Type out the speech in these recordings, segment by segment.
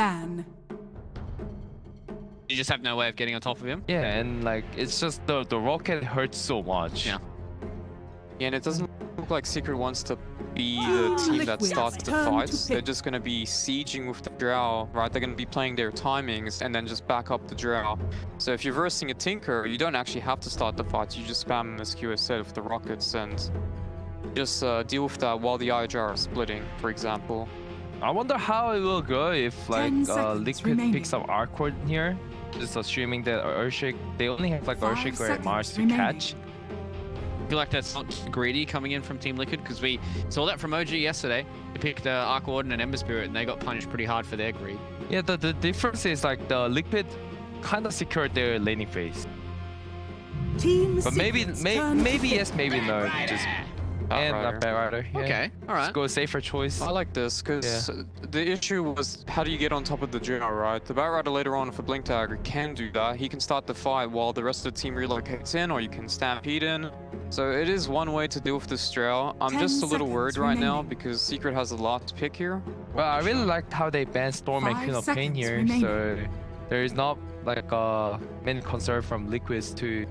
ban. You just have no way of getting on top of him. Yeah, and like it's just the rocket hurts so much. Yeah. Yeah, and it doesn't look like Secret wants to be the team that starts the fights. They're just going to be sieging with the Drow, right? They're going to be playing their timings and then just back up the Drow. So if you're versing a Tinker, you don't actually have to start the fights. You just spam, as Q has said, with the rockets and just deal with that while the IJR are splitting, for example. I wonder how it will go if like 10 seconds Liquid remaining. picks up Arccord here. Just assuming that Urshik, they only have like 5 Urshik or seconds Mars to remaining. catch. I feel like that's not greedy coming in from Team Liquid because we saw that from OG yesterday. They picked Arc Warden and Ember Spirit and they got punished pretty hard for their greed. Yeah, the difference is like the Liquid kind of secured their laning phase. Team But maybe Secret's turn to pick. yes, maybe no. Just and Batrider. Batrider. Yeah. Okay, all right. Just go safer choice. I like this because the issue was how do you get on top of the Drow, right? The Batrider later on, if a Blink Dagger can do that, he can start the fight while the rest of the team relocates in, or you can stampede in. So it is one way to deal with this Drow. I'm 10 just a little worried seconds right now remaining. because Secret has a lot to pick here. Well, I really liked how they banned Storm and 5 Queen of Pain seconds here, remaining. so there is not like a main concern from Liquids to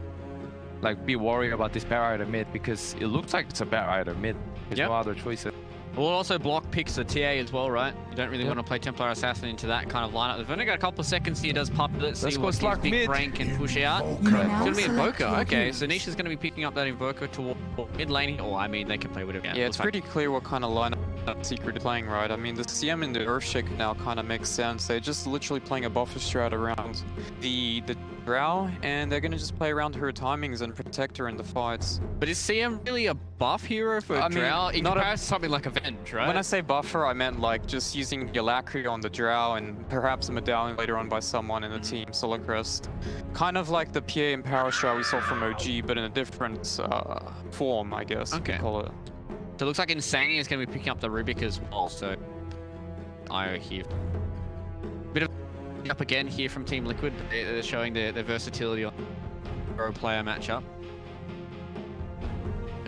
like be worried about this Batrider mid because it looks like it's a Batrider mid. There's Yep. no other choices. We'll also block picks the TA as well, right? You don't really Yep. want to play Templar Assassin into that kind of lineup. They've only got a couple of seconds here. Does Pup. Let's see Let's go what his Slug big mid. brain can push out. You may It's now going to be select Invoker. your Okay, heroes. so Nisha's going to be picking up that Invoker toward mid laning. Or, I mean, they can play whatever. Yeah, it's pretty clear what kind of lineup Secret is playing, right? I mean, the CM and the Earthshake now kind of makes sense. They're just literally playing a buffer strat around the Drow, and they're going to just play around her timings and protect her in the fights. But is CM really a buff hero for I mean, Drow in not a- comparison to something like Avenge, right? When I say buffer, I meant like just using the Alacrity on the Drow and perhaps a medallion later on by someone in the team, Solar Crest. Kind of like the PA and Power Strat we saw from OG, but in a different form, I guess you Okay. could call it. So it looks like Insania is going to be picking up the Rubik as well. So IO here. Bit of up again here from Team Liquid. They're showing their versatility on pro player matchup.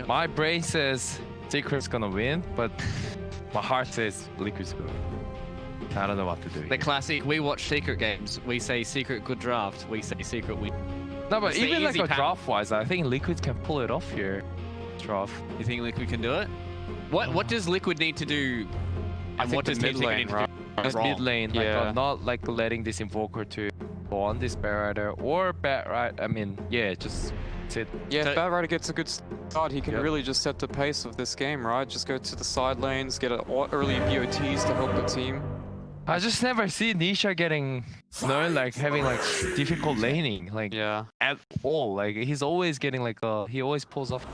My brain says Secret's gonna win, but my heart says Liquid's gonna win. I don't know what to do. The classic, we watch Secret games. We say Secret good draft. We say Secret win. No, but it's the even like easy a path. draft wise, I think Liquid can pull it off here. Draft. You think Liquid can do it? What does Liquid need to do? I And think what the does Team mid Secret lane, need to right? do? Just wrong? mid lane, like Yeah. not like letting this Invoker to go on this Batrider or Batrider. I mean, yeah, just sit. Yeah, So- if Batrider gets a good start, he can Yep. really just set the pace of this game, right? Just go to the side lanes, get early BOTs to help the team. I just never see Nisha getting, like having like difficult laning, like Yeah. at all. Like he's always getting like he always pulls off.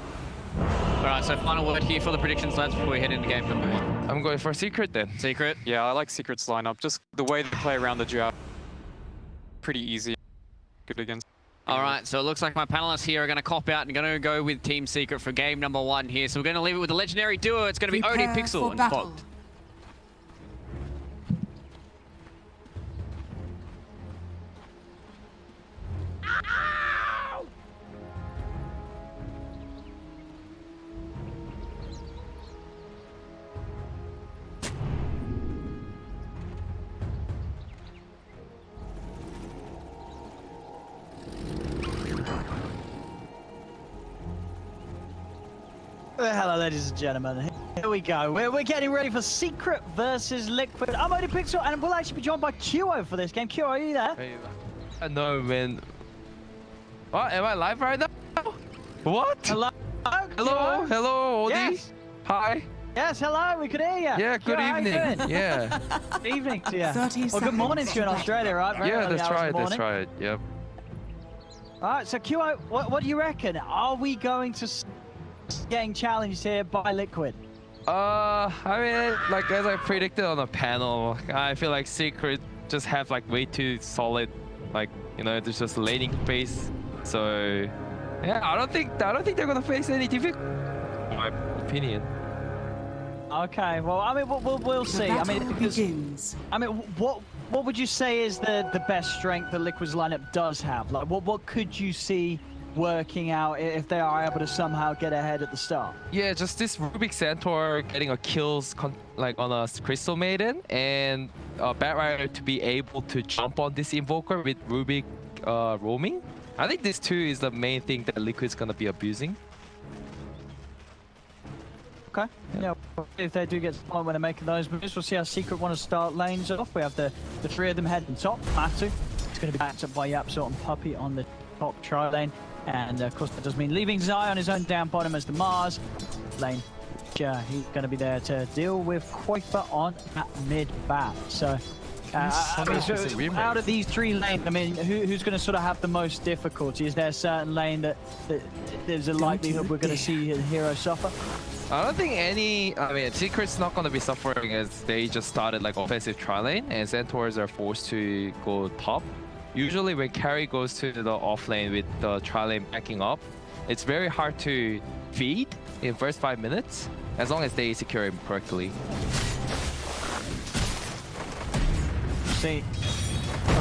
All right, so final word here for the predictions, lads, before we head into game number 1. I'm going for Secret then. Secret. Yeah, I like Secret's lineup. Just the way they play around the Drow. Pretty easy. Good against. All right, so it looks like my panelists here are going to cop out and going to go with Team Secret for game number 1 here. So we're going to leave it with the legendary duo. It's going to be OD Prepare Pixel for and battle. Fogged. Well, hello, ladies and gentlemen. Here we go. We're getting ready for Secret versus Liquid. I'm OD Pixel, and we'll actually be joined by QO for this game. QO, are you there? No, man. What? Am I live right now? What? Hello? Hello? QO? Hello, Odie? Yes. Hi. Yes, hello. We could hear you. Yeah, good QO, how you evening. doing? Yeah. Good evening to you. 30 Well, good morning to you in seconds. Australia, right? Very Yeah, early that's hours right. in the That's morning. right. Yep. All right, so QO, what do you reckon? Are we going to getting challenged here by Liquid? I mean, like as I predicted on the panel, I feel like Secret just have like way too solid, like there's just laning pace. So yeah, I don't think they're gonna face any difficulty. In my opinion. Okay, well, I mean, we'll The see. I mean, battle because, begins. I mean, what would you say is the best strength that Liquid's lineup does have? Like, what could you see working out if they are able to somehow get ahead at the start. Yeah, just this Rubik Centaur getting a kills like on a Crystal Maiden, and Batrider to be able to jump on this Invoker with Rubik roaming. I think this too is the main thing that Liquid's gonna be abusing. Okay. Yeah. If they do get to the point when they're making those moves, we'll see how Secret want to start lanes off. We have the three of them heading top. Matu is going to be backed up by Yapsort and Puppy on the top tri lane. And of course, that does mean leaving Zai on his own down bottom as the Mars lane. He's going to be there to deal with Quaker on that mid bat. So, I mean, so out of these three lanes, I mean, who's going to sort of have the most difficulty? Is there a certain lane that there's a likelihood we're going to see a hero suffer? I don't think any. I mean, Secret's not going to be suffering as they just started like offensive tri lane, and Centaurs are forced to go top. Usually, when carry goes to the off lane with the tri lane backing up, it's very hard to feed in first 5 minutes as long as they secure him correctly. See,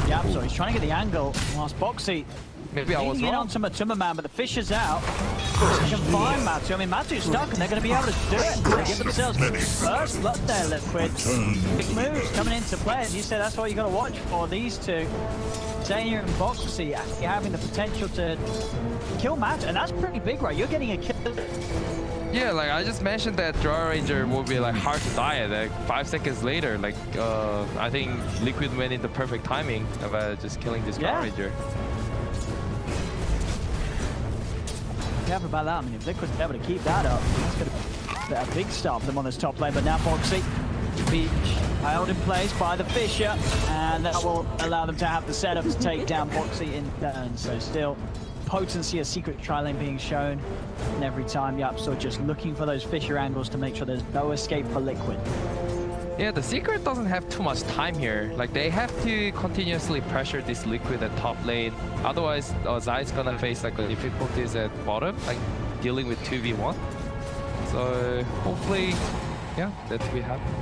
Yapsort, he's trying to get the angle whilst Boxy. Maybe I was wrong. On to Matuma Man, but the fish is out. They can find Matu. I mean, Matu's stuck, and they're going to be able to do it. They give themselves first blood there, Liquid. Big moves coming into play. As you said, that's what you got to watch for. These two, Zania and Boxy, actually having the potential to kill Matu, and that's pretty big, right? You're getting a kill. Yeah, like I just mentioned that Draw Ranger will be like hard to die at. Like 5 seconds later, like I think Liquid went in the perfect timing of just killing this Draw Ranger. Careful about that. I mean, if Liquid's able to keep that up, it's going to be a big stop for them on this top lane. But now Boxy be held in place by the Fisher, and that will allow them to have the setup to take down Boxy in turn. So still potency of Secret tri lane being shown, and every time Yapsort just looking for those Fisher angles to make sure there's no escape for Liquid. Yeah, the Secret doesn't have too much time here. Like, they have to continuously pressure this Liquid at top lane. Otherwise, Zai's gonna face like difficulties at bottom, like dealing with 2v1. So hopefully, yeah, that will happen.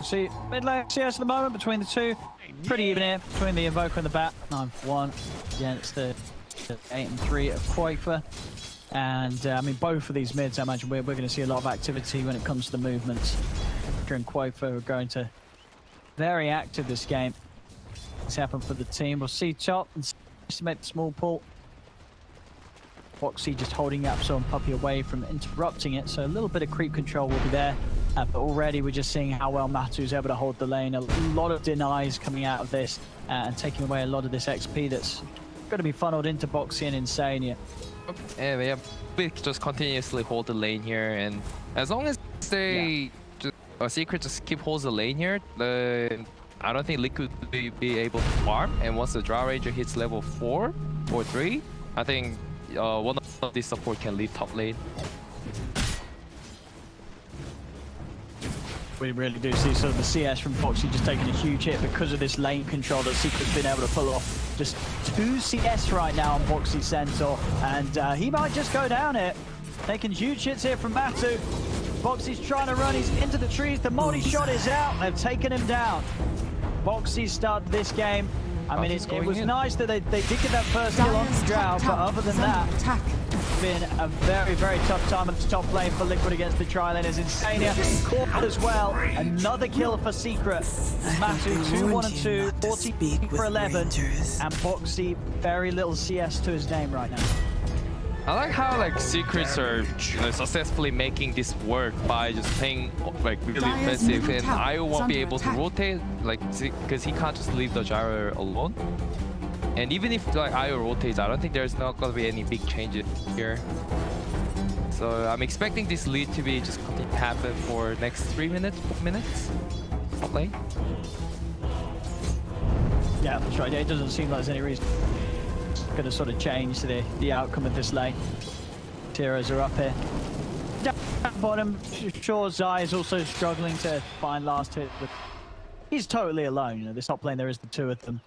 See, mid lane CS at the moment between the two. Pretty even here between the Invoker and the Bat. 9-1 against the 8 and 3 of Quaker. And I mean, both of these mids, I imagine we're going to see a lot of activity when it comes to the movements. During Quaker, we're going to very active this game. It's happened for the team. We'll see top and estimate the small pull. Boxy just holding Yapsort and Puppy away from interrupting it, so a little bit of creep control will be there. But already we're just seeing how well Matu's able to hold the lane. A lot of denies coming out of this and taking away a lot of this XP that's going to be funneled into Boxy and Insania. Yeah, we just continuously hold the lane here, and as long as they Secret just keep holds the lane here, I don't think Liquid will be able to farm. And once the Draw Ranger hits level 4 or 3, I think one of these support can leave top lane. We really do see sort of the CS from Boxy just taking a huge hit because of this lane control that Secret's been able to pull off. Just 2 CS right now on Boxy Centaur, and he might just go down here. Taking huge hits here from Matu. Boxy's trying to run, he's into the trees, the multi-shot is out, they've taken him down. Boxy started this game. I mean, it was nice that they did get that first kill on the Drow, but other than that, it's been a very, very tough time at the top lane for Liquid against the tri-laners. Insania caught as well. Another kill for Secret. Matu 2-1 and 2, 14 for 11, and Boxy very little CS to his name right now. I like how like Secrets are successfully making this work by just playing like really defensive, and IO won't be able to rotate like because he can't just leave the gyro alone. And even if like IO rotates, I don't think there's not gonna be any big changes here. So I'm expecting this lead to be just continue to happen for next 3 minutes, 4 minutes. Top lane. Yeah, that's right. It doesn't seem like there's any reason going to sort of change the outcome of this lane. Heroes are up here. Down bottom, sure Zai is also struggling to find last hit, but he's totally alone. You know, this top lane, there is the 2 of them.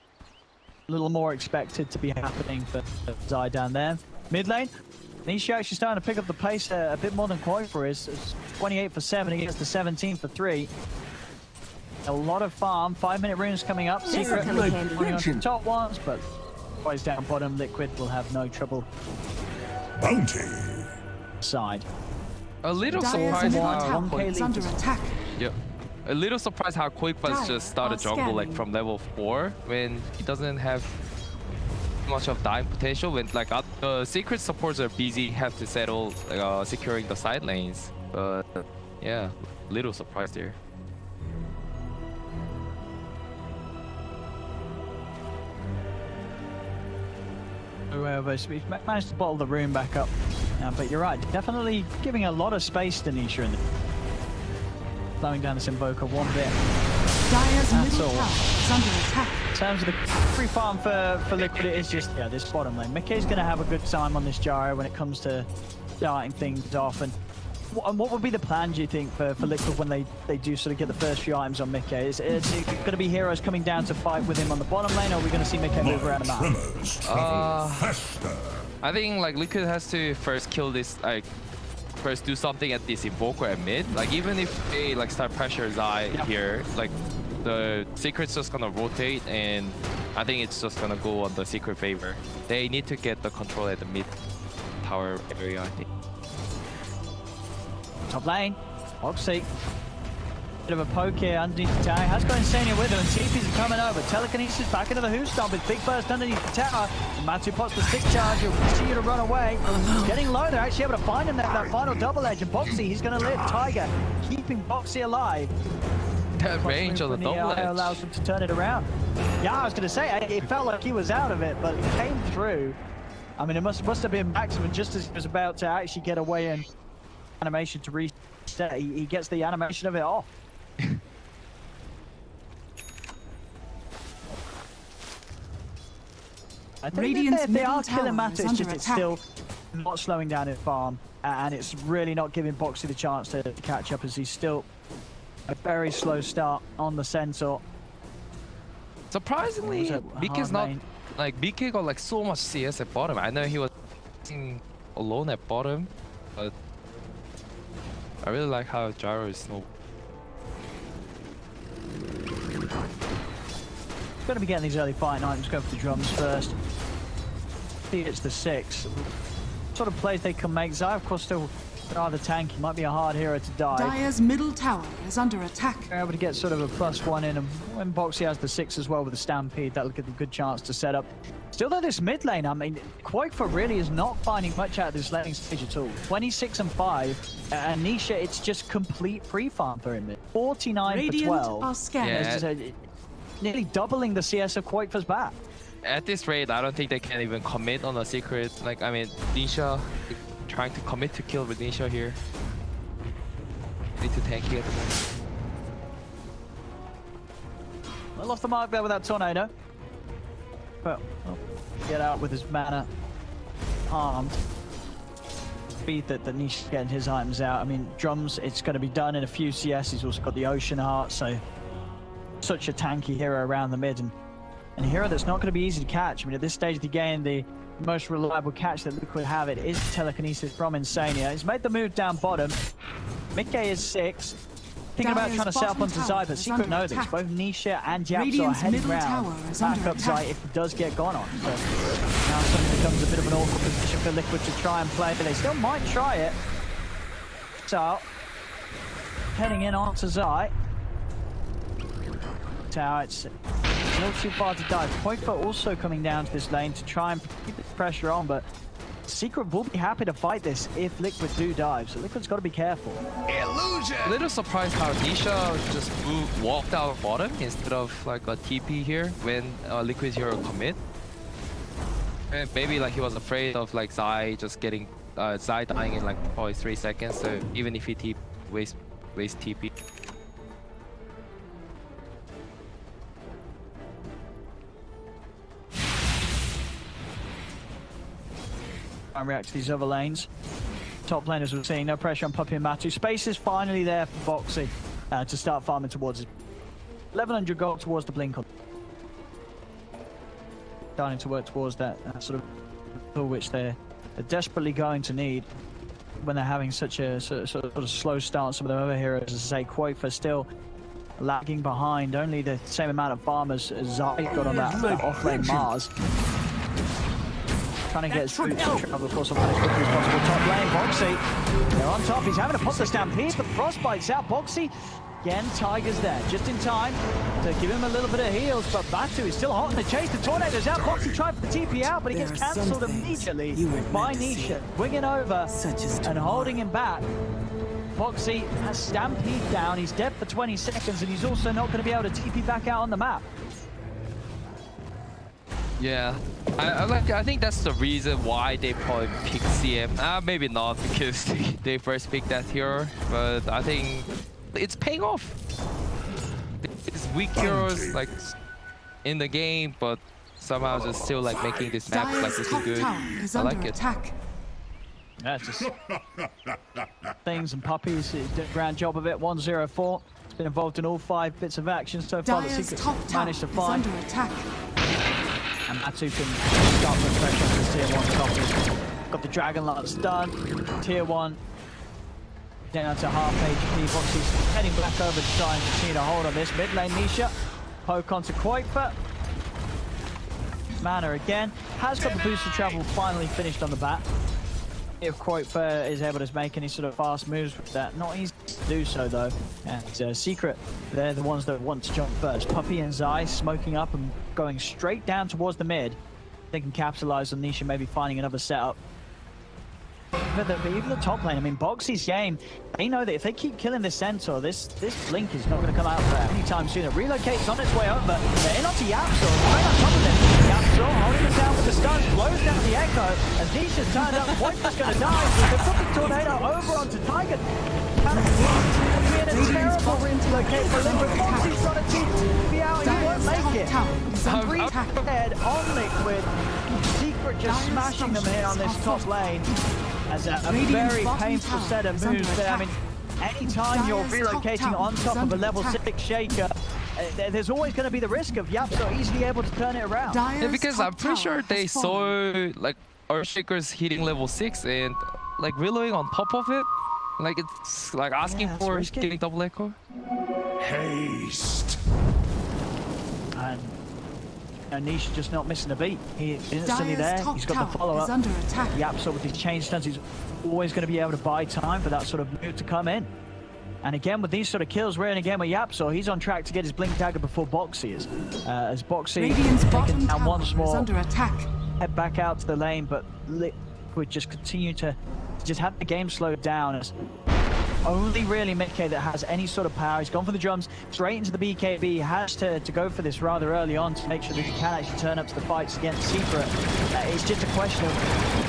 A little more expected to be happening for Zai down there. Mid lane, Nisha actually starting to pick up the pace a bit more than Quaker is. It's 28 for 7 against the 17 for 3. A lot of farm, 5-minute runes coming up. Secret on the top ones, but Boys down bottom, Liquid will have no trouble. Bounty. Side. A little Dire's surprised middle how tower is under attack. yeah, a little surprised how Quakebuss Dire just started are jungle like scanning. from level 4 when he doesn't have much of dying potential. When like the secret supports are busy, have to settle securing the side lanes. But yeah, little surprised there. Whoever managed to bottle the room back up. But you're right, definitely giving a lot of space to Nisha in the slowing down this Invoker one bit. Dire's That's middle all. tower is under attack. In terms of the free farm for Liquid, it is just, yeah, this bottom lane. Mickey's going to have a good time on this gyro when it comes to starting things off. And what would be the plan, do you think, for Liquid when they do sort of get the first few items on Mickey? Is it going to be heroes coming down to fight with him on the bottom lane, or are we going to see Mickey move around the map? Tremors travel faster. I think like Liquid has to first kill this, like first do something at this Invoker at mid. Like even if they like start pressure Zai here, like the secret's just gonna rotate, and I think it's just gonna go on the secret favor. They need to get the control at the mid tower area, I think. Top lane, Oxy. Bit of a poke here underneath the tower. Has got Insania with him, and TP's coming over. Telekinesis back into the Who Stomp with big burst underneath the tower. Matu pots the stick charge. He'll continue to run away. He's getting low. They're actually able to find him there, that final double edge. And Boxy, he's going to live. Tiger keeping Boxy alive. That range on the double edge allows him to turn it around. Yeah, I was going to say, it felt like he was out of it, but it came through. I mean, it must have been maximum just as he was about to actually get away in animation to reset. He gets the animation of it off. I think Radiant's they are middle killing tower is Matt, it's under just it's attack. still not slowing down his farm, and it's really not giving Boxy the chance to catch up, as he's still a very slow start on the Centaur. Surprisingly, What was it? BK's Hard not lane. like BK got like so much CS at bottom. I know he was alone at bottom, but I really like how Gyro is no. Going to be getting these early fighting items. Go for the drums first. See, it's the 6. Sort of plays they can make. Zai, of course, still rather tanky. Might be a hard hero to die. Dire's middle tower is under attack. They're able to get sort of a +1 in, and when Boxy has the 6 as well with the Stampede, that'll give them a good chance to set up. Still though, this mid lane, I mean, Quakebuss really is not finding much out of this laning stage at all. 26 and 5, and Nisha, it's just complete free farm for him. 49 Radiant for 12. are scanning. Yeah. As I said, nearly doubling the CS of Quakebuss back. At this rate, I don't think they can even commit on a secret. Like, I mean, Nisha trying to commit to kill with Nisha here. Need to tanky at the moment. Well off the mark there with that tornado. But get out with his mana armed. Speed that Nisha's getting his items out. I mean, drums, it's going to be done in a few CS. He's also got the Ocean Heart, so such a tanky hero around the mid, and a hero that's not going to be easy to catch. I mean, at this stage of the game, the most reliable catch that Liquid have it is telekinesis from Insania. He's made the move down bottom. Mid-K is 6. Thinking about Dire's trying to set up bottom onto tower Zai, but is Secret under know this. attack. Both Nisha and Japs are Radiant's heading middle round. tower is Back under up Zai attack. if he does get gone on. So now suddenly becomes a bit of an awkward position for Liquid to try and play, but they still might try it. So, heading in onto Zai. Tower, it's not too far to dive. Quakebuss also coming down to this lane to try and keep the pressure on, but Secret will be happy to fight this if Liquid do dive, so Liquid's got to be careful. A little surprised how Nisha just walked out bottom instead of like a TP here when Liquid hero commit. And maybe like he was afraid of like Zai just getting Zai dying in like probably 3 seconds, so even if he waste TP. And react to these other lanes. Top laners we're seeing, no pressure on Puppy and Matu. Space is finally there for Boxy to start farming towards it. 1100 gold towards the blink on. Starting to work towards that sort of pull which they're desperately going to need when they're having such a sort of slow start on some of their other heroes. As I say, Quakebuss still lagging behind, only the same amount of farmers as Zai got on that off-lane Mars. trying to get his boots to travel across the line as quickly as possible. Top lane, Boxy. They're on top. He's having to pop the stampede, but Frostbite's out. Boxy, again, Tiger's there, just in time to give him a little bit of heals, but Batu is still hot in the chase. The Tornado's out. Boxy tried for the TP out, but he gets cancelled immediately by Nisha. Winging over and holding him back. Boxy has Stampede down. He's dead for 20 seconds, and he's also not going to be able to TP back out on the map. Yeah, I think that's the reason why they probably picked CM. Maybe not because they first picked that hero, but I think it's paying off. It's weak heroes like in the game, but somehow just still like making this map like Dire's looking top good. tower is I under like it. attack. Yeah, just things and puppies. He did a grand job of it. 1-0-4. It's been involved in all 5 bits of action so far. The Dire's Secret top tower managed to is find. under attack. And Matu can start putting pressure on this tier 1 top. Got the Dragon Lance done. Tier 1 down to half HP. Boxy's heading back over to try and continue to hold on this. Mid lane Nisha. Poke onto Kuiper. Mana again. Has got the boost of travel finally finished on the bat. If Kuiper is able to make any sort of fast moves with that. Not easy to do so though. And Secret, they're the ones that want to jump first. Puppey and Zai smoking up and going straight down towards the mid. They can capitalize on Nisha maybe finding another setup. But even the top lane, I mean, Boxy's game, they know that if they keep killing this Centaur, this Blink is not going to come out for anytime soon. It relocates on its way over. They're in onto Yapsor, right on top of it. Yapsor holding him down with the stun, blows down the Echo. As Nisha's turned up, Kuiper's going to die. They put the Tornado over onto Tiger. Being a terrible relocate for Liquid. Boxy's trying to TP out, he won't Dire's make top it. tower is under attack. Head on Liquid. Secret just smashing them here on this top lane. As a very painful set of moves there. I mean, anytime you're relocating on top of a level 6 Shaker, there's always going to be the risk of Yapsor easily able to turn it around. Yeah, because I'm pretty sure they saw like our Shakers hitting level 6 and like reloading on top of it. Like it's like asking for risky. getting double echo. Haste. And Nisha just not missing a beat. He's instantly Dire's there. top He's got tower the follow-up. is under attack. Yapsor with his chain stuns, he's always going to be able to buy time for that sort of move to come in. And again, with these sort of kills, we're in again with Yapsor. He's on track to get his Blink Dagger before Boxy is. As Boxy Radiant's taken bottom down tower once is more, under attack. head back out to the lane, but Liquid just continue to just have the game slowed down. As only really Midk that has any sort of power. He's gone for the drums, straight into the BKB. He has to go for this rather early on to make sure that he can actually turn up to the fights against Secret. It's just a question of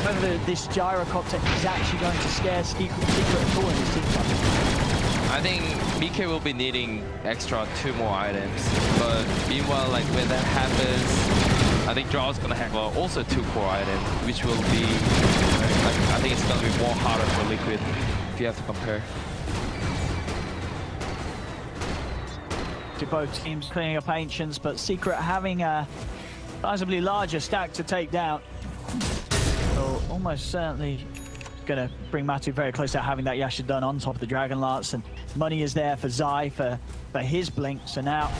whether this gyrocopter is actually going to scare Secret at all in this team fight. I think BK will be needing extra 2 more items, but meanwhile, like when that happens, I think Draw's gonna have also 2 core items, which will be like I think it's gonna be more harder for Liquid if you have to compare. To both teams cleaning up Ancients, but Secret having a sizably larger stack to take down. So almost certainly going to bring Matu very close to having that Yasha done on top of the Dragon Lance, and money is there for Zai for his Blink. So now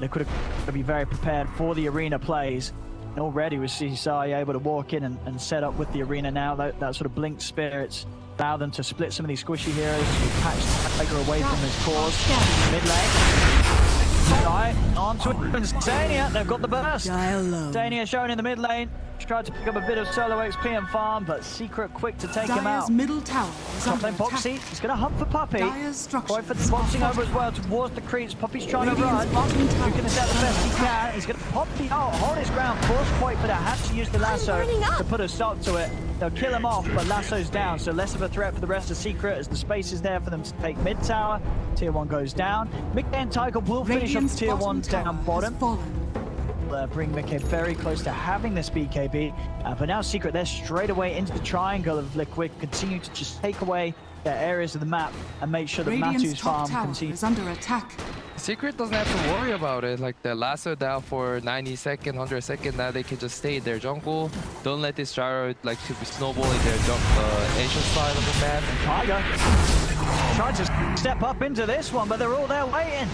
Liquid are going to be very prepared for the arena plays. And already we see Zai able to walk in and set up with the arena now. That sort of Blink spirits allow them to split some of these squishy heroes, patch Tiger away from his cores. Mid lane. Zai onto it. Zania, they've got the burst. Zania shown in the mid lane. Tried to pick up a bit of solo XP and farm, but Secret quick to take him out. Dire's middle tower is Top under lane Boxy, attack. he's going to hunt for Puppey. Dire's structures Kuiper boxing over as well towards the creeps. Puppey's trying to Radiant's run. bottom tower He's going to set the is best he under can. He's going to pop the ult, hold his ground, force Kuiper to have to use the lasso to put a stop to it. They'll kill him off, but lasso's down, so less of a threat for the rest of Secret as the space is there for them to take mid tower. Tier 1 goes down. Mick and Tiger will finish on Radiant's Tier 1 bottom tower down has bottom. fallen. Bring Mickey very close to having this BKB, but now Secret, they're straight away into the triangle of Liquid, continue to just take away their areas of the map and make sure that Radiant's Matu's top farm tower continues. is under attack. Secret doesn't have to worry about it. Like the lasso down for 90 seconds, 100 seconds, now they can just stay in their jungle. Don't let this gyro like to be snowballing their Asian side of the map. Tiger tried to step up into this one, but they're all there waiting.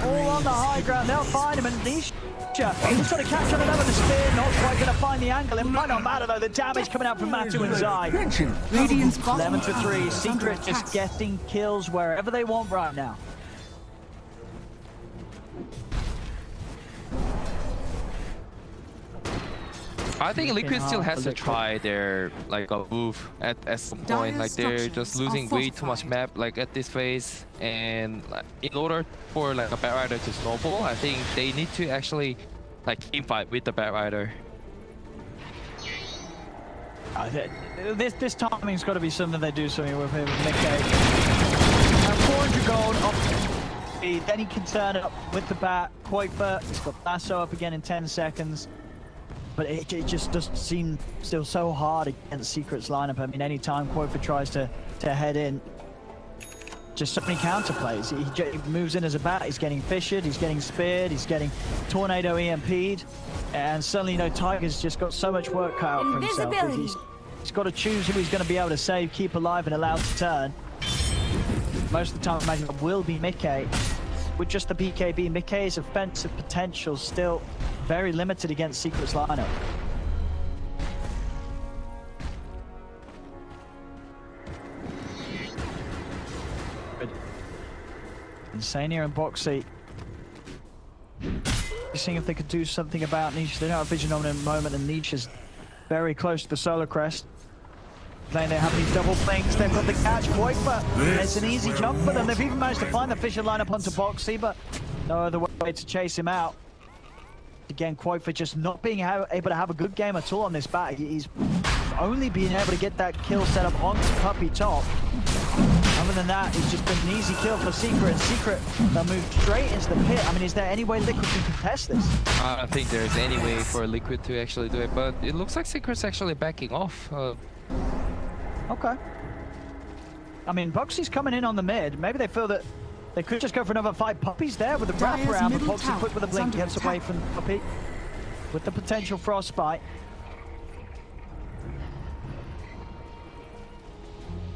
All on the high ground, they'll find him, and these He's got to catch on another spear, not quite going to find the angle. It might not matter though, the damage coming out from Matu and Zai. Radiant's bottom 11 to tower 3, is under Secret just attack. getting kills wherever they want right now. I think Liquid still hard has for to Liquid. try their like a move at some point. Dire's Like they're structures just are losing way too much fortified. map like at this phase, and like, in order for like a Bat Rider to snowball, I think they need to actually like team fight with the Bat Rider. This timing's got to be something they do something with him, Mickey. 400 gold off speed, then he can turn it up with the bat. Kuiper, he's got Lasso up again in 10 seconds. But it just doesn't seem still so hard against Secret's lineup. I mean, anytime Kuiper tries to head in, just so many counterplays. He moves in as a bat, he's getting fissured, he's getting speared, he's getting tornado EMP'd. And suddenly, you know, Tiger's just got so much work cut out for himself. He's got to choose who he's going to be able to save, keep alive, and allow to turn. Most of the time, I imagine it will be Mickey. With just the BKB, Mickey's offensive potential still very limited against Secret's lineup. Insania and Boxy. Seeing if they could do something about Niche. They don't have vision on him at the moment, and Niche is very close to the solar crest. Playing, they have these double flanks, they've got the catch point, but it's an easy jump for them. They've even managed to find the Fisher lineup onto Boxy, but no other way to chase him out. Again, Kuiper just not being able to have a good game at all on this bat. He's only being able to get that kill set up onto Puppy top. Other than that, it's just been an easy kill for Secret, and Secret moved straight into the pit. I mean, is there any way Liquid can contest this? I don't think there's any way for Liquid to actually do it, but it looks like Secret's actually backing off. Okay. I mean, Boxy's coming in on the mid. Maybe they feel that they could just go for another fight. Puppy's there with the Dire's wraparound, but middle Boxy tower quick with a is blink, under gets away attack. from Puppy with the potential frostbite.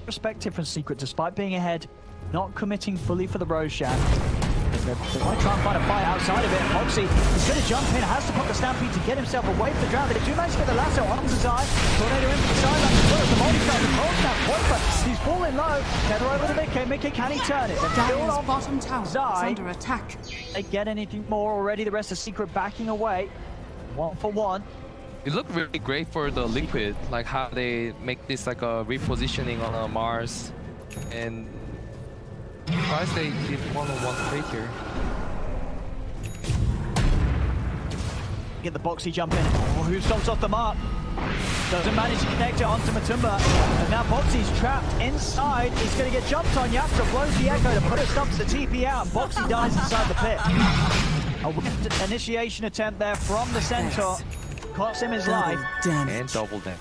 Perspective from Secret, despite being ahead, not committing fully for the Roshan. They might try and find a fight outside of it. Boxy is going to jump in, has to put the Stampede to get himself away from the drown. They do manage to get the lasso onto Zai. Tornado in from the sideline as well as the multi-shot. The cold snap, Kuiper, he's falling low. Tether over to Mickey. Mickey, can he turn it? They've killed Dire's off bottom tower is Zai. under attack. They get anything more already. The rest of Secret backing away. 1 for 1. It looked really great for the Liquid, like how they make this like a repositioning on a Mars, and surprised they did 1-on-1 trade here. Get the Boxy jump in. Oh, who stomps off the mark? Doesn't manage to connect it onto Matumba. And now Boxy's trapped inside. He's going to get jumped on. Yapsa blows the echo to put a stop to the TP out. And Boxy dies inside the pit. A whipped initiation attempt there from the Centaur. Costs him his life. And double damage.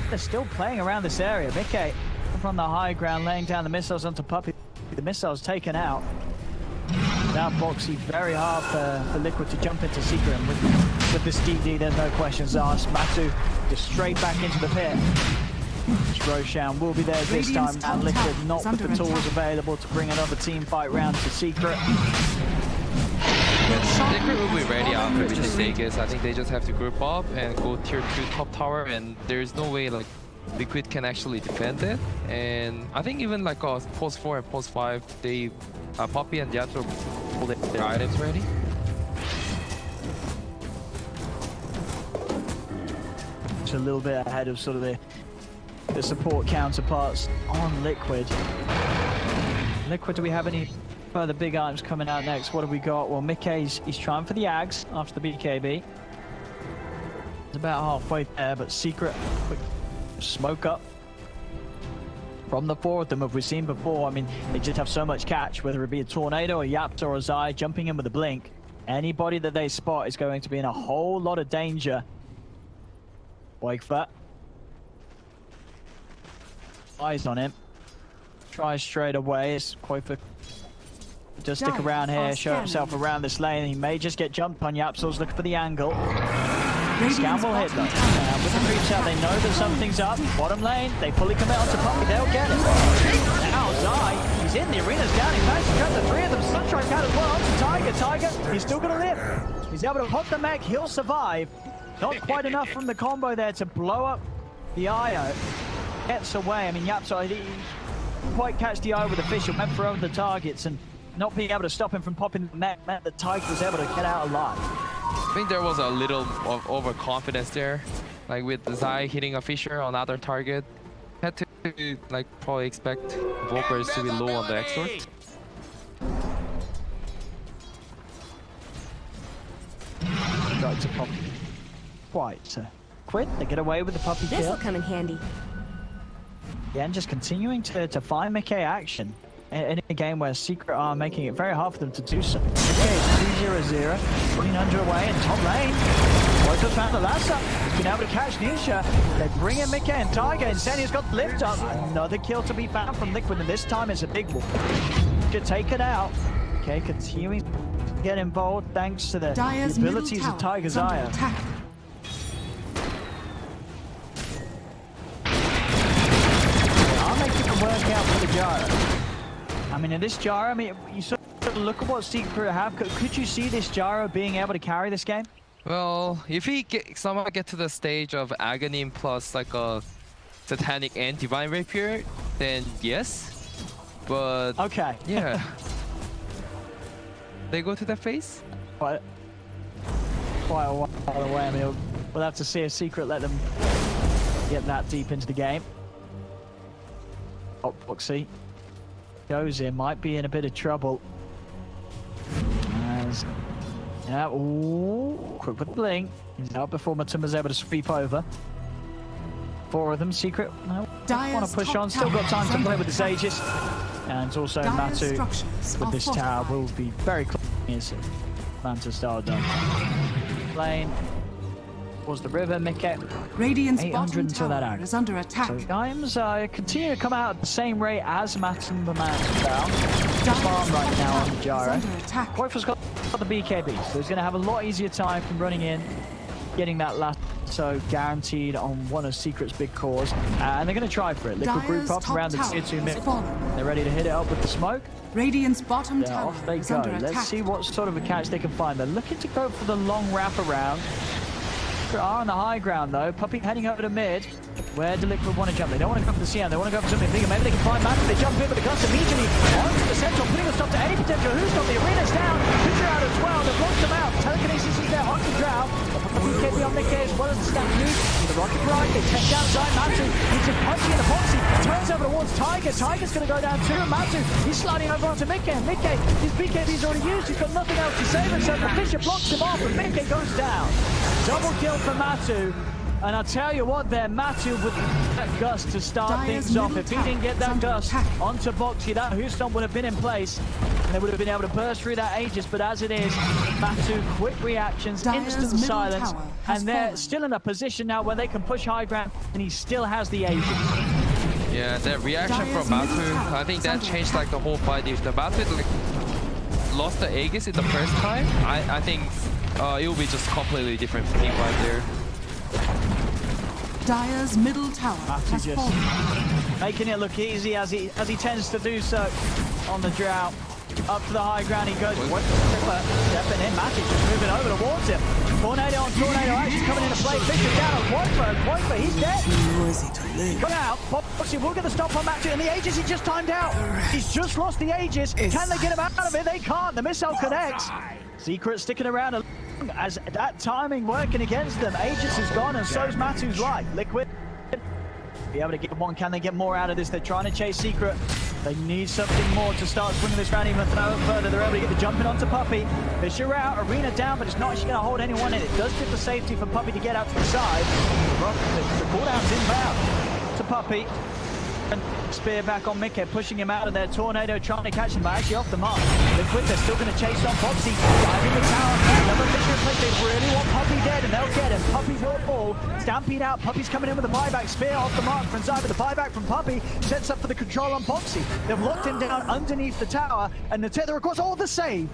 They're still playing around this area. Mickey from the high ground, laying down the missiles onto Puppy. The missiles taken out. Now Boxy, very hard for Liquid to jump into Secret. And with this DD, there's no questions asked. Matu just straight back into the pit. Roshan will be there this time, and Liquid not with the tools available to bring another team fight round to Secret. Secret will be ready after this Vegas. I think they just have to group up and go tier 2 top tower, and there's no way like Liquid can actually defend it. And I think even like post 4 and post 5, they Poppy and Yatro pull their items ready. Just a little bit ahead of sort of the support counterparts on Liquid. Liquid, do we have any further big items coming out next? What have we got? Well, Mickey's he's trying for the Ags after the BKB. It's about halfway there, but Secret quick smoke up from the 4 of them, have we seen before. I mean, they just have so much catch, whether it be a Tornado, a Yapta, or a Zai jumping in with a blink. Anybody that they spot is going to be in a whole lot of danger. Wake for that. Eyes on him. Tries straight away. It's Kuiper does stick around here, show himself around this lane. He may just get jumped on. Yapsil's looking for the angle. Scan will hit though. With the creeps out, they know that something's up. Bottom lane, they fully commit onto Puppy. They'll get it. Now Zai, he's in the arena's down. He managed to cut the 3 of them. Sunstrike out as well. Tiger. He's still going to live. He's able to pop the mech. He'll survive. Not quite enough from the combo there to blow up the IO. Gets away. I mean, Yapso, he didn't quite catch the IO with the fish. It went for over the targets, and not being able to stop him from popping the mech meant that Tiger was able to get out alive. I think there was a little of overconfidence there, like with Zai hitting a Fisher on other target. Had to like probably expect Volkers to be low on the exort. Got to pop quite quick. They get away with the puppy This will kill. come in handy. Again, just continuing to find Mickey action in a game where Secret are making it very hard for them to do so. Mickey 2-0-0, putting under away in top lane. Boyko's found the last up. He's been able to catch Nisha. They bring in Mickey and Tiger. Insanio's got the lift up. Another kill to be found from Liquid, and this time it's a big one. Get taken out. Okay, continuing to get involved thanks to the Dire's middle abilities tower of Tiger's is under Eye. attack. I'll make it work out for the Gyro. I mean, in this Gyro, I mean, you sort of look at what Secret have. Could you see this Gyro being able to carry this game? Well, if he somehow get to the stage of Aghanim plus like a Satanic and Divine Rapier, then yes. But Okay. yeah, they go to that phase. quite a while away. I mean, we'll have to see if Secret let them get that deep into the game. Oh, Boxy goes in, might be in a bit of trouble. As, yeah, ooh, quick with the blink. He's out before Matumba's able to sweep over. 4 of them. Secret, no, want to push top on. Still got time to tower play is with his under Aegis. And also Dire's Matu structures with are this tower fortified. will be very close. Manta style done. Lane was the river. Mickey. Radiant's 800 bottom until that tower out. is under attack. So Dimes continue to come out at the same rate as Matumba down. Farm right now on the Is Gyro. under attack. Koifa's got the BKB, so he's going to have a lot easier time from running in, getting that last so guaranteed on one of Secret's big cores. And they're going to try for it. Liquid group Dire's up top around the tower tier 2 has mid. fallen. They're ready to hit it up with the smoke. Radiant's bottom Yeah, tower off they is go. under Let's attack. see what sort of a catch they can find. They're looking to go for the long wrap around. Are on the high ground though. Puppy heading over to mid. Where do Liquid want to jump? They don't want to go for the CN. They want to go for something bigger. Maybe they can find Manta. They jump in, but the Gus immediately onto the central, putting a stop to any potential. Who's got the arena's down? Pitcher out as well. They've blocked them out. Telekinesis is there on the Drow. BKB on Mickey as well as the Stampede. The Rocket Ride. They check down Zai. Matu. He's just punching in the Foxy. Turns over towards Tiger. Tiger's going to go down too. Matu. He's sliding over onto Mickey. Mickey, his BKB's already used. He's got nothing else to save himself. The Fisher blocks him off, and Mickey goes down. Double kill for Matu. And I'll tell you what there, Matu with that gust to start Dire's things off. middle If he tower didn't get is that under gust attack. onto Boxy, that Houston would have been in place. And they would have been able to burst through that Aegis. But as it is, Matu, quick reactions, Dire's instant middle silence. tower has And they're fallen. still in a position now where they can push high ground. And he still has the Aegis. Yeah, that reaction Dire's from middle Matu, tower I think is that under changed attack. like the whole fight. If the Matu like lost the Aegis in the first time, I think it will be just completely different game right there. Dire's middle tower Matu has just fallen. making it look easy as he tends to do so on the drought. Up to the high ground he goes. What? Stepping in. Matu just moving over towards him. Tornado on Tornado actually coming into play. Fisher down on Quoifer. He's dead. Come out. Boxy will get the stop on Matu, and the Aegis he just timed out. He's just lost the Aegis. Can they get him out of it? They can't. The missile connects. Secret sticking around as that timing working against them. Aegis is gone, and so's Matu's life. Liquid be able to get one. Can they get more out of this? They're trying to chase Secret. They need something more to start swinging this round even further. They're able to get the jumping onto Puppy. Fisher out, Arena down, but it's not actually going to hold anyone in. It does give the safety for Puppy to get out to the side. The cooldown's inbound to Puppy. And spear back on Mickey, pushing him out of there. Tornado trying to catch him, but actually off the mark. Liquid, they're still going to chase on Foxy. Diving the tower. Another Fisher in place. They really want Puppy dead, and they'll get him. Puppy will fall. Stampede out. Puppy's coming in with a buyback. Spear off the mark from Zai, but the buyback from Puppy sets up for the control on Foxy. They've locked him down underneath the tower, and the tether across all the save.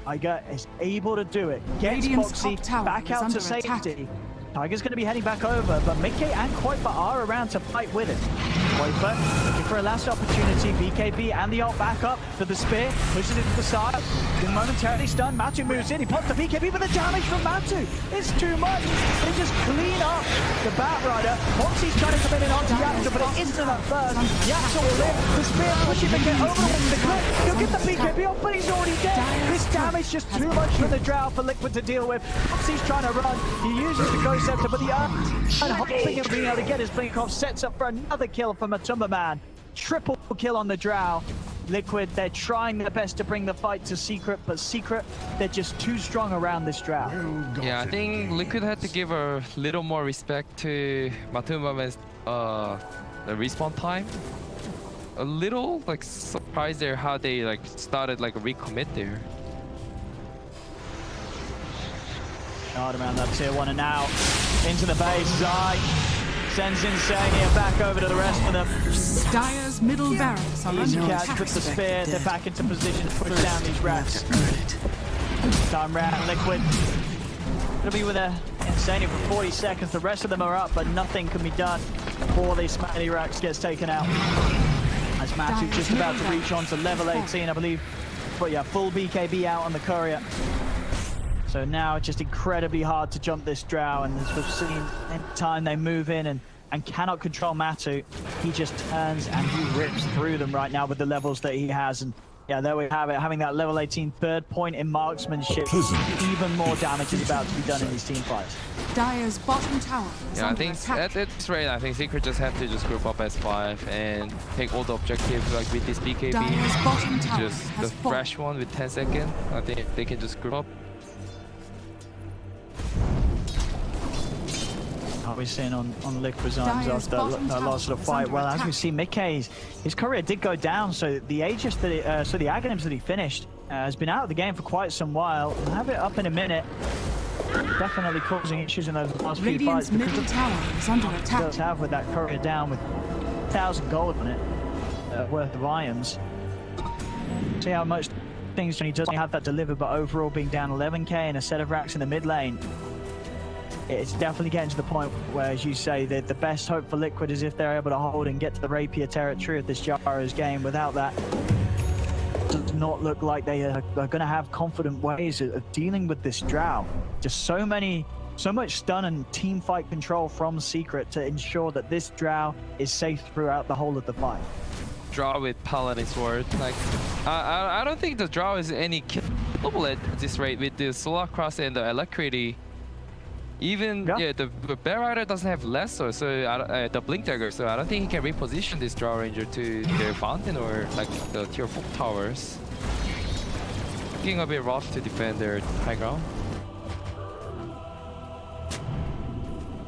Iger is able to do it. Gets Radiant's Foxy top tower back is out to under safety. attack. Tiger's going to be heading back over, but Mickey and Quoifer are around to fight with him. Quoifer looking for a last opportunity. BKB and the ult back up for the spear, pushes it to the side. Been momentarily stunned. Matu moves in. He pops the BKB, but the damage from Matu is too much. They just clean up the Batrider. Foxy's trying to come in onto Yapsa, but it isn't that first. Yapsa will live. The spear pushing the get over the clip. He'll get the BKB off, but he's already dead. This damage just too much for the Drow for Liquid to deal with. Foxy's trying to run. He uses the Ghost Scepter, but the thing of being able to get his blink off sets up for another kill from Matumba Man. Triple kill on the Drow. Liquid, they're trying their best to bring the fight to Secret, but Secret, they're just too strong around this Drow. Yeah, I think Liquid had to give a little more respect to Matumba Man's the respawn time. A little like surprised there how they like started like a recommit there. Hard around that tier 1 and now into the base. Zai sends Insania back over to the rest of them. Dire's middle barracks are Easy under catch attack. with the spear. They're back into position to push down these rats. Time round, Liquid. Gonna be with Insania for 40 seconds. The rest of them are up, but nothing can be done before this Smelly Rax gets taken out. As Matu just about to reach on to level 18, I believe. But yeah, full BKB out on the Courier. So now it's just incredibly hard to jump this Drow, and as we've seen, any time they move in and cannot control Matu, he just turns and he rips through them right now with the levels that he has. And yeah, there we have it, having that level 18 third point in marksmanship. Even more damage is about to be done in these team fights. Dire's bottom tower is Yeah, I under think attack. at this rate, I think Secret just have to just group up as 5 and take all the objectives like with this BKB. Dire's bottom tower Just the has fallen. fresh one with 10 seconds. I think they can just group up. Are we seeing on Liquid's arms Dire's after bottom that last tower little is fight? under Well, as we attack. see, Mickey's his Courier did go down, so the Aegis that the Aghanims that he finished has been out of the game for quite some while. We'll have it up in a minute. Definitely causing issues in those last few fights Radiant's because middle of tower is under what he attack. does have with that Courier down with 1,000 gold on it, worth of ions. See how much things when he doesn't have that delivered, but overall being down 11k and a set of racks in the mid lane. It's definitely getting to the point where, as you say, that the best hope for Liquid is if they're able to hold and get to the Rapier territory of this Gyro's game. Without that, it does not look like they are going to have confident ways of dealing with this Drow. Just so much stun and team fight control from Secret to ensure that this Drow is safe throughout the whole of the fight. Draw with Paladin Sword. Like, I don't think the draw is any killable at this rate with the Solar Cross and the Alacrity. Even Yeah. the Bear Rider doesn't have Lesser, so the Blink Dagger, so I don't think he can reposition this Draw Ranger to their fountain or like the tier 4 towers. Looking a bit rough to defend their high ground.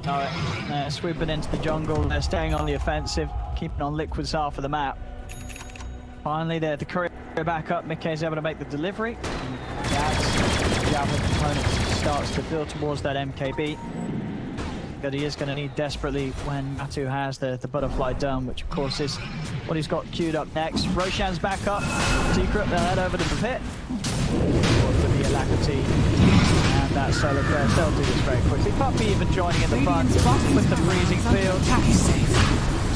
Alright, sweeping into the jungle, they're staying on the offensive, keeping on Liquid's half of the map. Finally, the Courier back up, Mickey's able to make the delivery. The Javelin component starts to build towards that MKB. That he is going to need desperately when Matu has the butterfly done, which of course is what he's got queued up next. Roshan's back up, Secret, they'll head over to the pit. For the Alacrity and that Solar Crest, they'll do this very quickly. Puppy even joining in the front Radiant's bottom with the tower freezing is under field. attack.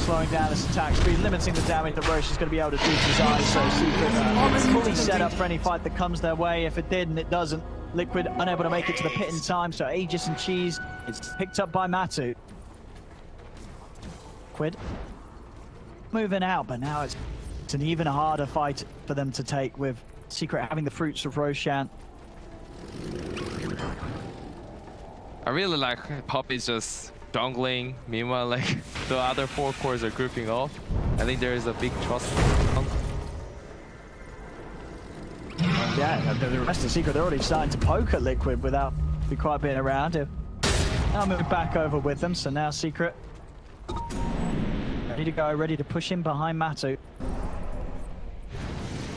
Slowing down this attack speed, limiting the damage that Roche is going to be able to do to his eyes. So Secret fully set up for any fight that comes their way. If it did and it doesn't, Liquid unable to make it to the pit in time. So Aegis and Cheese is picked up by Matu. Liquid moving out, but now it's an even harder fight for them to take with Secret having the fruits of Roshan. I really like Puppy's just jungling. Meanwhile, like the other 4 cores are grouping off. I think there is a big trust. Yeah, the rest of Secret, they're already starting to poke at Liquid without be quite being around him. I'll move back over with them, so now Secret ready to go, ready to push in behind Matu.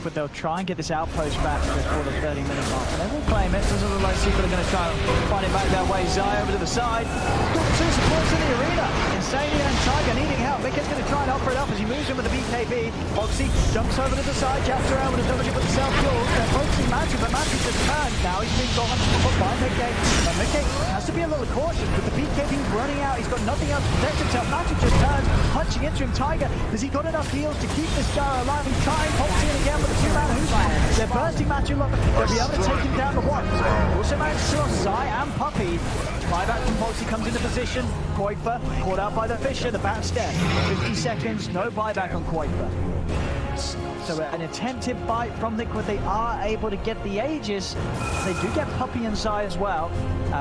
But they'll try and get this outpost back before the 30-minute mark. And they will claim it. Doesn't look like Secret are going to try and find it back that way. Zai over to the side. Got 2 supports in the arena. Insania and Tiger needing help. Mickey's going to try and offer it up as he moves in with the BKB. Foxy jumps over to the side. Jabs around with a double with the self-fuel. They're focusing Matu, but Matu just turned. Now he's being gone by Mickey. But Mickey has to be a little cautious with the BKB running out. He's got nothing else to protect himself. Matu just turns, punching into him. Tiger, has he got enough heals to keep this gyro alive? He's trying, pops in again with a two-man hoop. They're bursting Matu low. They'll be able to take him down to one. Also managed to kill Zai and Puppy. Buyback from Foxy comes into position. Kuiper caught out by the Fisher. The bat's dead. 50 seconds, no buyback on Kuiper. So an attempted fight from Liquid. They are able to get the Aegis. They do get Puppy and Zai as well,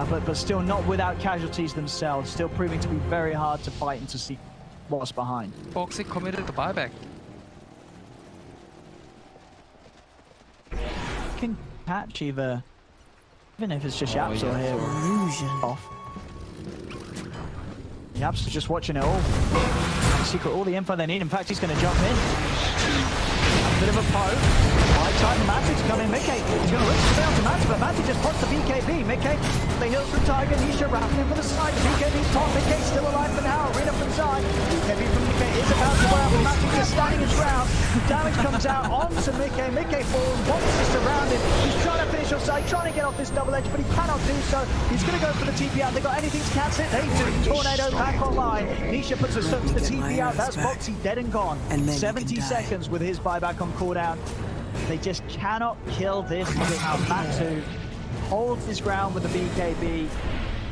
but still not without casualties themselves. Still proving to be very hard to fight and to see what's behind. Foxy committed the buyback. Can catch even if it's just Yapsor here. Off. Yapsor's just watching it all. Secret all the info they need. In fact, he's going to jump in. A bit of a poke. Right side, Matt's coming. Mickey, he's going to risk the down to Matt, but Matt just pops the BKB. Mickey, the heals from Tiger. Nisha wrapping him for the side. The BKB's top. Mickey still alive for now. Arena from side. BKB from Mickey is about to wear up. Matt just standing his ground. Damage comes out onto Mickey. Mickey falls. Box is surrounded. He's trying to finish offside, trying to get off this double edge, but he cannot do so. He's going to go for the TP out. They got anything to cancel it? They do. Tornado back online. Nisha puts a stop to the TP out. That's Foxy dead and gone. 70 seconds with his buyback on cooldown. They just cannot kill this without Matu. Holds his ground with the BKB.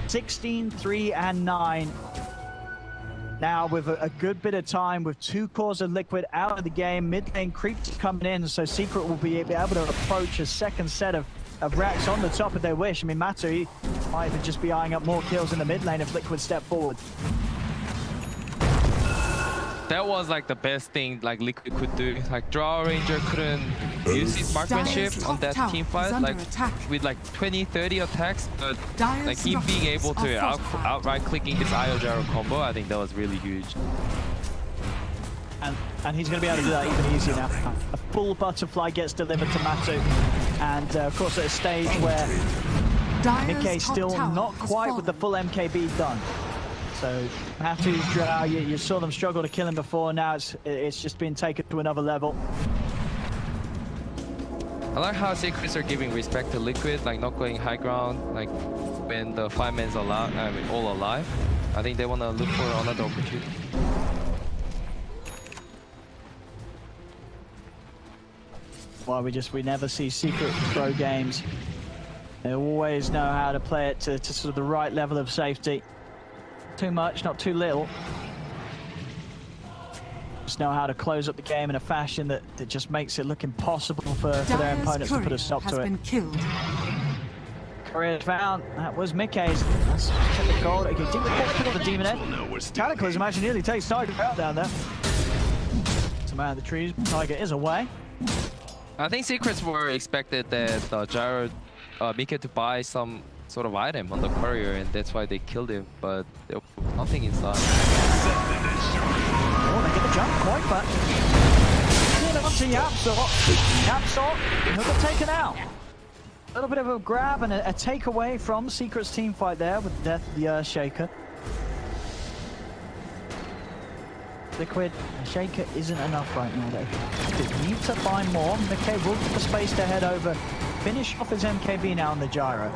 16, 3, and 9. Now with a good bit of time, with 2 cores of Liquid out of the game, mid lane creeps coming in, so Secret will be able to approach a second set of racks on the top if they wish. I mean, Matu, he might even just be eyeing up more kills in the mid lane if Liquid step forward. That was like the best thing like Liquid could do. Like Draw Ranger couldn't use his marksmanship on that team fight, like with like 20-30 attacks, but like him being able to outright clicking his IO gyro combo, I think that was really huge. And he's going to be able to do that even easier now. A full butterfly gets delivered to Matu, and of course at a stage where Mickey's still not quite with the full MKB done. So Matu's Drow, you saw them struggle to kill him before. Now it's just been taken to another level. I like how Secrets are giving respect to Liquid, like not going high ground, like when the 5-man's alive, I mean, all alive. I think they want to look for another opportunity. Well, we never see Secret pro games. They always know how to play it to sort of the right level of safety. Too much, not too little. Just know how to close up the game in a fashion that just makes it look impossible for their opponents to put a stop to it. Killed. Career found. That was Mickey's. Let's check the gold. Okay, pick up the Demon Head. Cataclysm actually nearly takes Tiger out down there. Some out of the trees. Tiger is away. I think Secrets were expected that Gyro Mickey to buy some sort of item on the courier, and that's why they killed him, but there was nothing inside. Oh, they get the jump quite back. Get on to Yapsor. Yapsor, he'll get taken out. A little bit of a grab and a takeaway from Secret's team fight there with Death the Earthshaker. Liquid, Shaker isn't enough right now. They need to find more. McKay will get the space to head over. Finish off his MKB now on the gyro.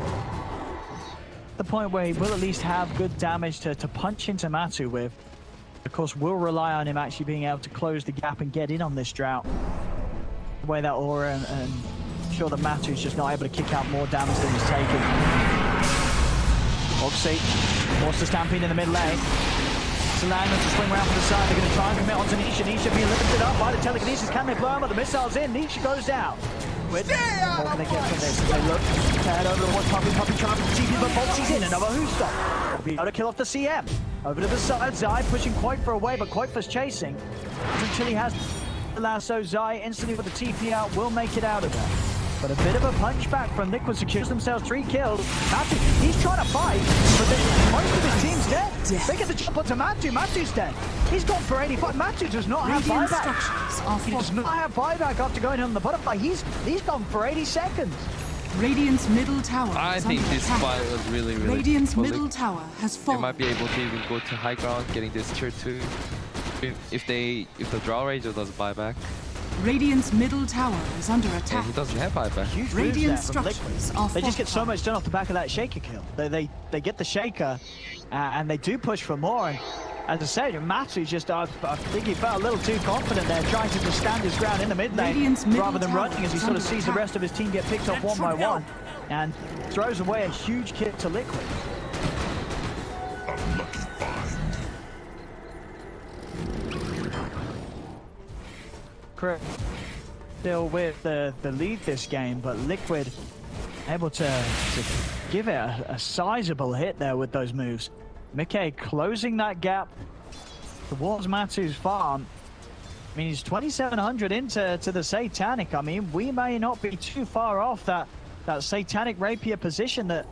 The point where he will at least have good damage to punch into Matu with. Of course, we'll rely on him actually being able to close the gap and get in on this drought. Away that aura and ensure that Matu's just not able to kick out more damage than he's taking. Oxy wants to stampede in the mid lane. Solano to swing around from the side. They're going to try and commit onto Nisha. Nisha being lifted up by the telekinesis. Can they blow him? But the missile's in. Nisha goes down. What can they get from this? They look to head over to watch Puppy trying to TP, but Foxy's in. Another who stop. Will be able to kill off the CM. Over to the side. Zai pushing Kuiper away, but Kuiper's chasing. Until he has the lasso. Zai instantly with the TP out will make it out of there. But a bit of a punch back from Liquid secures themselves 3 kills. Matu, he's trying to fight, but most of his team's dead. They get the jump onto Matu. Matu's dead. He's gone for 85. Matu does not have buyback. He does not have buyback after going on the butterfly. He's gone for 80 seconds. Radiant's middle tower. I think this fight was really Radiant's middle tower has They fallen. might be able to even go to high ground, getting this tier 2. If the Draw Ranger does buyback. Radiant's middle tower is under And attack. he doesn't have buyback. Huge moves there Radiant from Liquid. structures are They just get so fortified. much done off the back of that shaker kill. They get the shaker, and they do push for more. And as I said, Matsu's just, I think he felt a little too confident there, trying to just stand his ground in the mid lane, Radiant's middle rather than tower running as he is sort of under sees the attack. rest of his team get picked off one by one, and throws away a huge kick to Liquid. A lucky find. Correct. Still with the lead this game, but Liquid able to give it a sizable hit there with those moves. Mickey closing that gap towards Matsu's farm. I mean, he's 2,700 into the Satanic. I mean, we may not be too far off that Satanic Rapier position that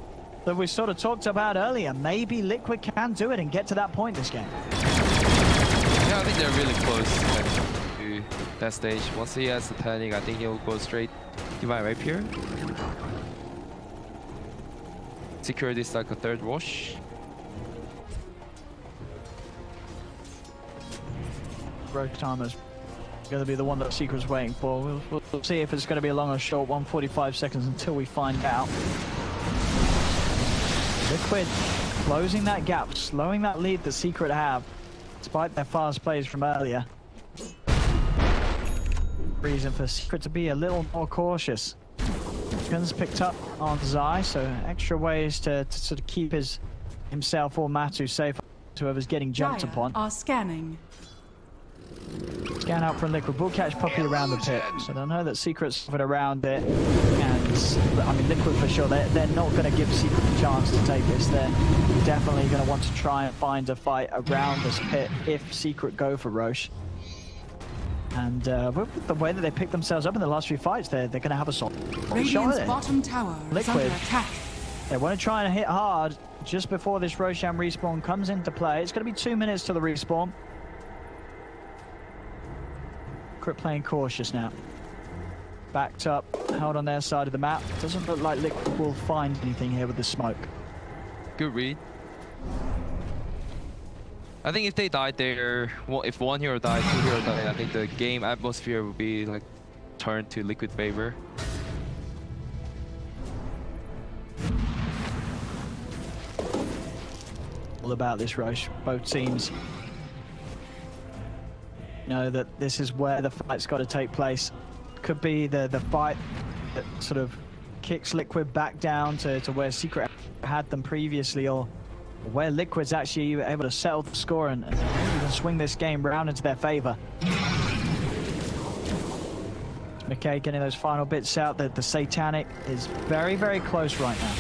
we sort of talked about earlier. Maybe Liquid can do it and get to that point this game. Yeah, I think they're really close to that stage. Once he has the panic, I think he'll go straight to my rapier. Secure this like a third wash. Rogue timer's going to be the one that Secret's waiting for. We'll see if it's going to be a long or short 145 seconds until we find out. Liquid closing that gap, slowing that lead that Secret have, despite their fast plays from earlier. Reason for Secret to be a little more cautious. Guns picked up on Zai, so extra ways to sort of keep himself or Matu safe to whoever's getting jumped Dire upon. are scanning. Scan out from Liquid. We'll catch Puppy around the pit. So they'll know that Secret's covered around it. And, I mean, Liquid for sure, they're not going to give Secret a chance to take this. They're definitely going to want to try and find a fight around this pit if Secret go for Roche. And with the way that they picked themselves up in the last few fights, they're going to have a solid shot Radiant's at it. bottom tower is under Liquid. attack. They want to try and hit hard just before this Roshan respawn comes into play. It's going to be 2 minutes to the respawn. Crit playing cautious now. Backed up, held on their side of the map. Doesn't look like Liquid will find anything here with the smoke. Good read. I think if they died there, well, if one hero died, two heroes died, I think the game atmosphere would be like turned to Liquid favor. All about this Roche. Both teams know that this is where the fight's got to take place. Could be the fight that sort of kicks Liquid back down to where Secret had them previously, or where Liquid's actually able to settle the score and even swing this game round into their favor. McKay getting those final bits out. The Satanic is very, very close right now.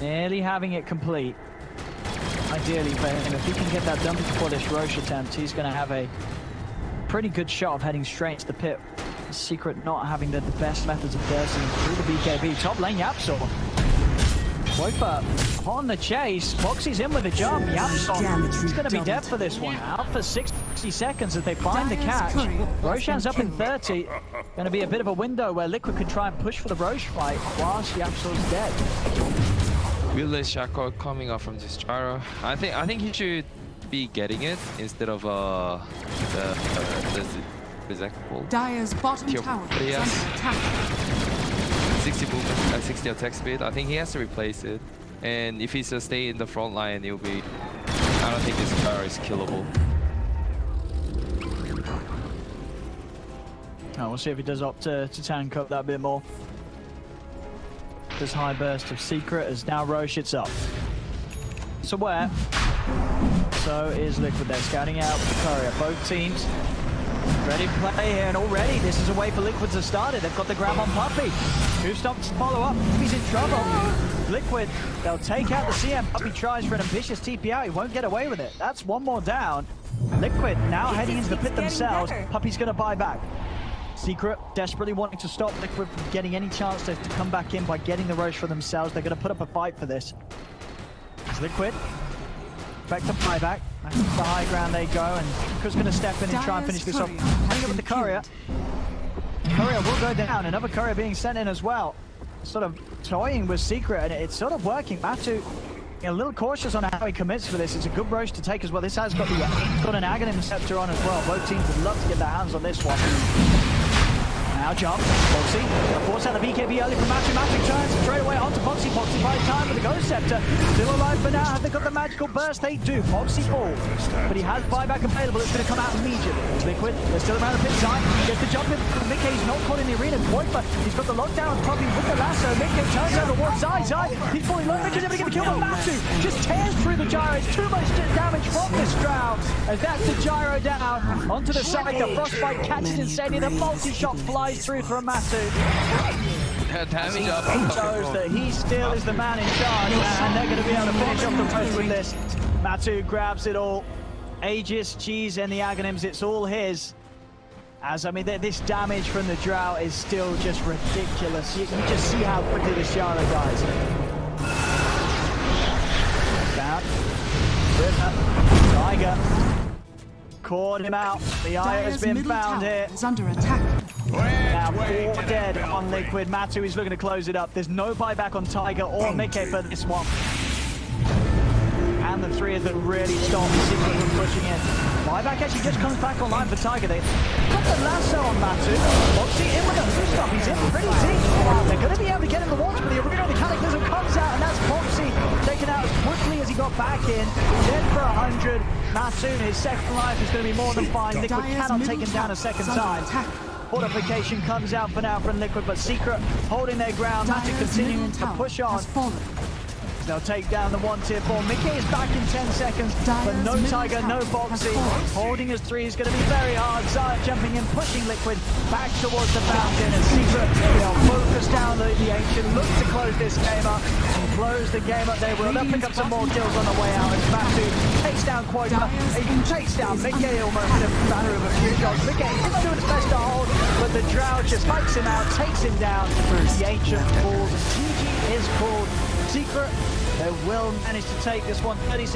Nearly having it complete. Ideally for him, if he can get that done before this Roche attempt, he's going to have a pretty good shot of heading straight to the pit. Secret not having the best methods of bursting through the BKB. Top lane Yapsor. Wopa on the chase. Foxy's in with a jump. Yapsor is going to be dead for this one. Out for 60 seconds as they find the catch. Roshan's up in 30. Going to be a bit of a window where Liquid could try and push for the Roche fight whilst Yapsor's dead. Will Shaco coming up from this gyro? I think he should be getting it instead of the executable. Dire's bottom Tier tower three, is yes. under attack. 60 movement, 60 attack speed. I think he has to replace it. And if he's to stay in the front line, he'll be. I don't think this gyro is killable. Oh, we'll see if he does opt to tank up that bit more. This high burst of Secret as now Roche it's up. So where? So is Liquid there, scouting out the courier. Both teams ready to play here, and already this is a way for Liquid to start it. They've got the grab on Puppy. Who stops to follow up? He's in trouble. Liquid, they'll take out the CM. Puppy tries for an ambitious TP out. He won't get away with it. That's one more down. Liquid now heading into the pit themselves. Puppy's going to buy back. Secret desperately wanting to stop Liquid from getting any chance to come back in by getting the Roche for themselves. They're going to put up a fight for this. It's Liquid. Back to buyback. Back to the high ground they go, and Kuka's going to step in and try and finish this off. Hanging up with the courier. Courier will go down. Another courier being sent in as well. Sort of toying with Secret, and it's sort of working. Matu a little cautious on how he commits for this. It's a good Roche to take as well. This has got an Aghanim Scepter on as well. Both teams would love to get their hands on this one. Now jump, Foxy, force out the BKB early from Magic. Magic turns straight away onto Foxy. Foxy buys time with the Ghost Scepter. Still alive for now. Have they got the magical burst? They do. Foxy falls, but he has buyback available. It's going to come out immediately. Liquid, there's still around a bit time. Gets the jump in. Mickey, he's not caught in the arena quite, but he's got the lockdown probably with the lasso. Mickey turns out towards Zai. He's fully low. Mickey's able to get the kill, but Matsu just tears through the gyro. It's too much damage from this Drow. As that's the gyro down onto the side. The frostbite catches Insanity. The multi-shot flies through from Matsu. Damage up. He shows that he still is the man in charge, and they're going to be able to finish off the rest with this. Matsu grabs it all. Aegis, Cheese, and the Aghanims, it's all his. As I mean, this damage from the Drow is still just ridiculous. You just see how quickly the Shara dies. Down. Ripper. Tiger. Caught him out. The eye has Dire's been middle found tower here. is under attack. Now 4 dead on Liquid. Matsu is looking to close it up. There's no buyback on Tiger or Mickey for this one. And the 3 of them really stop Secret from pushing in. Buyback actually just comes back online for Tiger. They got the lasso on Matsu. Foxy in with a boost up. He's in pretty deep. They're going to be able to get in the watch, but the arena of the Cataclysm comes out, and that's Foxy taken out as quickly as he got back in. Dead for 100. Matsu, his second life is going to be more than fine. Liquid Dire's cannot middle take him down a second tower is under time. attack. Fortification comes out for now from Liquid, but Secret holding their ground. Matsu Dire's continuing middle to tower push on. has fallen. They'll take down the 1 tier 4. Mickey is back in 10 seconds, but Dire's no middle Tiger, no tower has Foxy. fallen. Holding his 3 is going to be very hard. Zaya jumping in, pushing Liquid back towards the fountain. And Secret, they'll focus down the Ancient, look to close this game up. And close the game up, they will. They'll pick up some more kills on the way out. As Matsu takes down Quota. He takes down Mickey almost in a matter of a few shots. Mickey is doing his best to hold, but the Drow just hikes him out, takes him down. The Ancient falls. GG is called. Secret, they will manage to take this one 36.